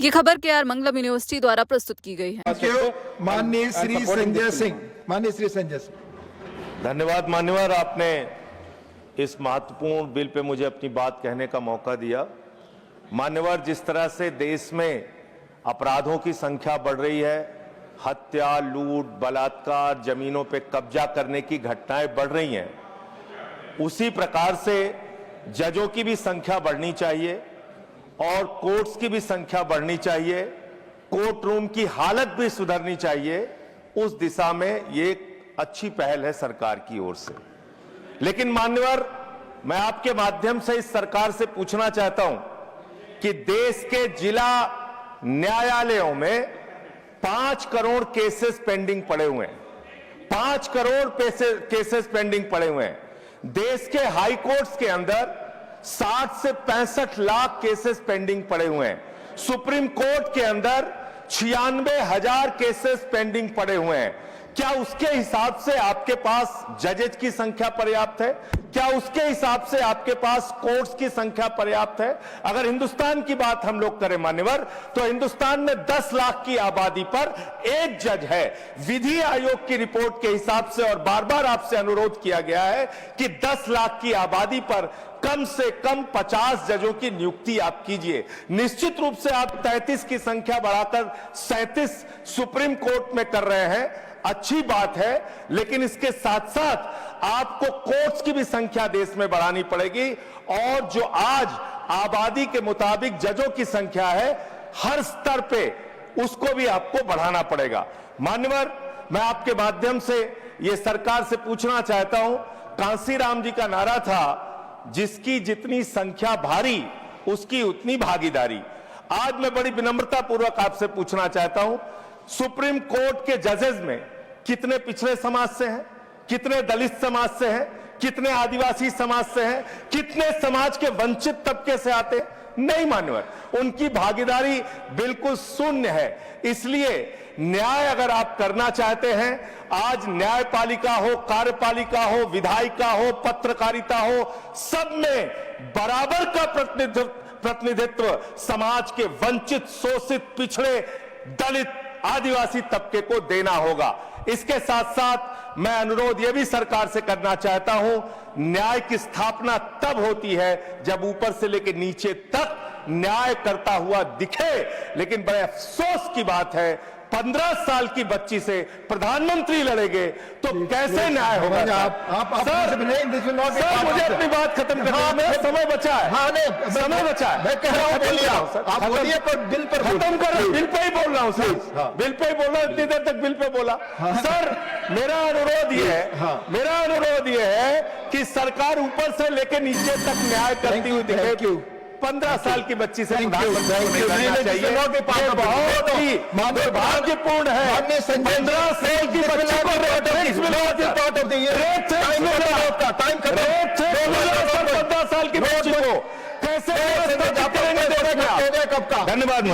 ये खबर केआर मंगलम यूनिवर्सिटी द्वारा प्रस्तुत की गई है। माननीय श्री संजय सिंह। धन्यवाद मान्यवर, आपने इस महत्वपूर्ण बिल पे मुझे अपनी बात कहने का मौका दिया। मान्यवर, जिस तरह से देश में अपराधों की संख्या बढ़ रही है, हत्या, लूट, बलात्कार, जमीनों पे कब्जा करने की घटनाएं बढ़ रही हैं, उसी प्रकार से जजों की भी संख्या बढ़नी चाहिए और कोर्ट्स की भी संख्या बढ़नी चाहिए, कोर्ट रूम की हालत भी सुधरनी चाहिए। उस दिशा में ये एक अच्छी पहल है सरकार की ओर से। लेकिन मान्यवर, मैं आपके माध्यम से इस सरकार से पूछना चाहता हूं कि देश के जिला न्यायालयों में 5 करोड़ केसेस पेंडिंग पड़े हुए हैं। 5 करोड़ केसेस पेंडिंग पड़े हुए हैं। देश के हाई कोर्ट्स के अंदर 60 से 65 लाख केसेस पेंडिंग पड़े हुए हैं। सुप्रीम कोर्ट के अंदर 96,000 केसेस पेंडिंग पड़े हुए हैं। क्या उसके हिसाब से आपके पास जजेज की संख्या पर्याप्त है? क्या उसके हिसाब से आपके पास कोर्ट्स की संख्या पर्याप्त है? अगर हिंदुस्तान की बात हम लोग करें मान्यवर, तो हिंदुस्तान में 10 लाख की आबादी पर एक जज है। विधि आयोग की रिपोर्ट के हिसाब से, और बार बार आपसे अनुरोध किया गया है कि 10 लाख की आबादी पर कम से कम 50 जजों की नियुक्ति आप कीजिए। निश्चित रूप से आप 33 की संख्या बढ़ाकर 37 सुप्रीम कोर्ट में कर रहे हैं, अच्छी बात है, लेकिन इसके साथ साथ आपको कोर्ट्स की भी संख्या देश में बढ़ानी पड़ेगी। और जो आज आबादी के मुताबिक जजों की संख्या है, हर स्तर पे उसको भी आपको बढ़ाना पड़ेगा। मान्यवर, मैं आपके माध्यम से ये सरकार से पूछना चाहता हूं, कांसीराम जी का नारा था, जिसकी जितनी संख्या भारी उसकी उतनी भागीदारी। आज मैं बड़ी विनम्रता पूर्वक आपसे पूछना चाहता हूं, सुप्रीम कोर्ट के जजेस में कितने पिछड़े समाज से हैं, कितने दलित समाज से हैं, कितने आदिवासी समाज से हैं, कितने समाज के वंचित तबके से आते हैं? नहीं मान्यवर, उनकी भागीदारी बिल्कुल शून्य है। इसलिए न्याय अगर आप करना चाहते हैं, आज न्यायपालिका हो, कार्यपालिका हो, विधायिका हो, पत्रकारिता हो, सब में बराबर का प्रतिनिधित्व समाज के वंचित, शोषित, पिछड़े, दलित, आदिवासी तबके को देना होगा। इसके साथ साथ मैं अनुरोध यह भी सरकार से करना चाहता हूं, न्याय की स्थापना तब होती है जब ऊपर से लेकर नीचे तक न्याय करता हुआ दिखे। लेकिन बड़े अफसोस की बात है, 15 साल की बच्ची से प्रधानमंत्री लड़ेंगे तो कैसे न्याय होगा? सर, मुझे अपनी बात खत्म करना है, समय बचा है, समय बचा है। मैं कह रहा हूं, बोल रहा हूं सर, आप बोलिए, पर बिल पर खत्म कर, बिल पे ही बोल रहा हूं सर, बिल पे ही बोल रहा हूं, इतनी देर तक बिल पे बोला। सर, मेरा अनुरोध ये है कि सरकार ऊपर से लेकर नीचे तक न्याय करती हुई दिखे। 15 साल की बच्ची से बहुत ही दुर्भाग्यपूर्ण है। 15 साल की बच्ची को 15 साल की बच्ची को कैसे? धन्यवाद।